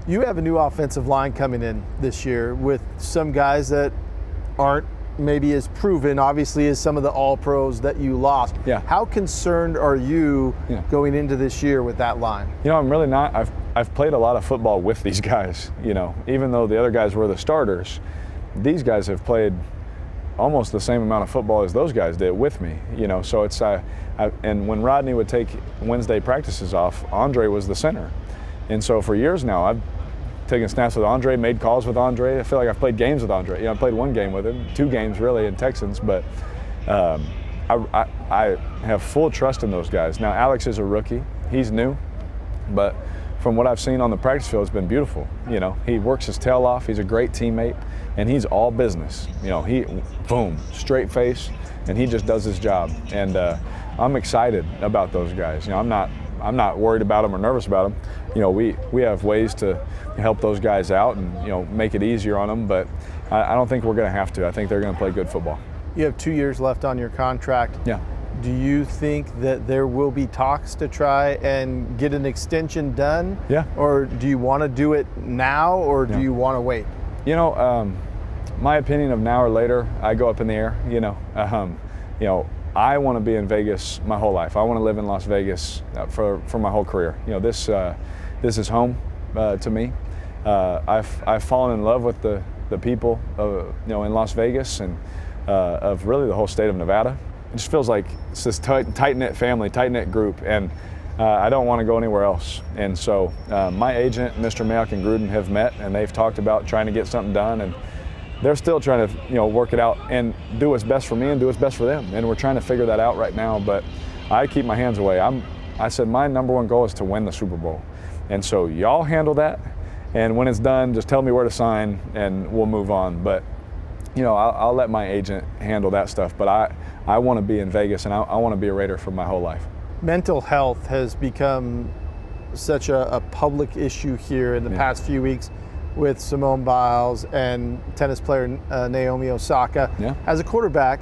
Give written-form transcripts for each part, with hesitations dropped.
You have a new offensive line coming in this year with some guys that aren't maybe as proven, obviously, as some of the all-pros that you lost. Yeah. How concerned are you going into this year with that line? I'm really not. I've played a lot of football with these guys, even though the other guys were the starters. These guys have played almost the same amount of football as those guys did with me, so it's and when Rodney would take Wednesday practices off, Andre was the center. And so for years now, I've taken snaps with Andre, made calls with Andre. I feel like I've played games with Andre. I played one game with him, 2 games really in Texans, but I have full trust in those guys. Now, Alex is a rookie. He's new, but from what I've seen on the practice field, it's been beautiful. He works his tail off. He's a great teammate, and he's all business. He, boom, straight face, and he just does his job. And I'm excited about those guys. I'm not worried about them or nervous about them. We have ways to help those guys out and make it easier on them, but I don't think we're going to have to. I think they're going to play good football. You have 2 years left on your contract. Yeah. Do you think that there will be talks to try and get an extension done? Yeah. Or do you want to do it now, or do you want to wait? My opinion of now or later, I go up in the air. I want to be in Vegas my whole life. I want to live in Las Vegas for my whole career. This is home to me. I've fallen in love with the people in Las Vegas and of really the whole state of Nevada. It just feels like it's this tight-knit family, tight-knit group, and I don't want to go anywhere else. And so my agent, Mr. Mayock and Gruden, have met, and they've talked about trying to get something done, and they're still trying to work it out and do what's best for me and do what's best for them. And we're trying to figure that out right now, but I keep my hands away. I said my number one goal is to win the Super Bowl. And so y'all handle that, and when it's done, just tell me where to sign and we'll move on. But I'll let my agent handle that stuff, but I want to be in Vegas, and I want to be a Raider for my whole life. Mental health has become such a public issue here in the past few weeks with Simone Biles and tennis player Naomi Osaka. Yeah. As a quarterback,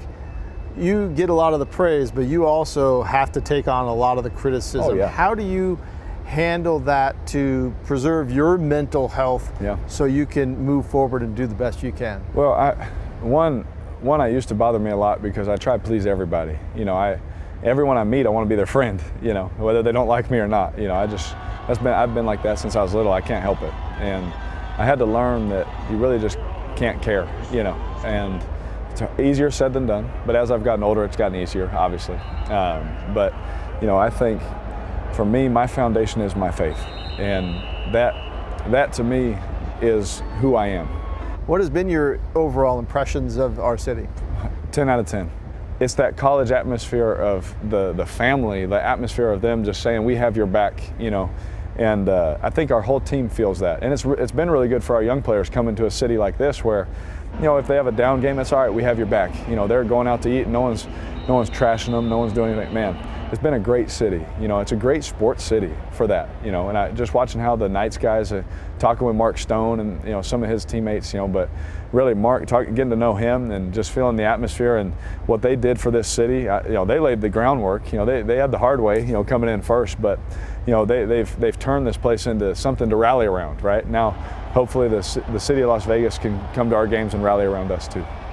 you get a lot of the praise, but you also have to take on a lot of the criticism. Oh, yeah. How do you handle that to preserve your mental health so you can move forward and do the best you can? Well, one I used to bother me a lot because I try to please everybody. Everyone I meet, I want to be their friend, whether they don't like me or not. I've been like that since I was little. I can't help it. And I had to learn that you really just can't care, and it's easier said than done. But as I've gotten older, it's gotten easier, obviously. But I think for me, my foundation is my faith, and that to me is who I am. What has been your overall impressions of our city? 10 out of 10. It's that college atmosphere of the family, the atmosphere of them just saying, we have your back, and I think our whole team feels that. And it's been really good for our young players coming to a city like this where, if they have a down game, that's all right, we have your back. They're going out to eat, and no one's trashing them, no one's doing anything. Man, it's been a great city. It's a great sports city for that. And I just watching how the Knights guys are talking with Mark Stone and some of his teammates. But really Mark, getting to know him and just feeling the atmosphere and what they did for this city. They laid the groundwork. They had the hard way. Coming in first, but they've turned this place into something to rally around. Right now, hopefully the city of Las Vegas can come to our games and rally around us too.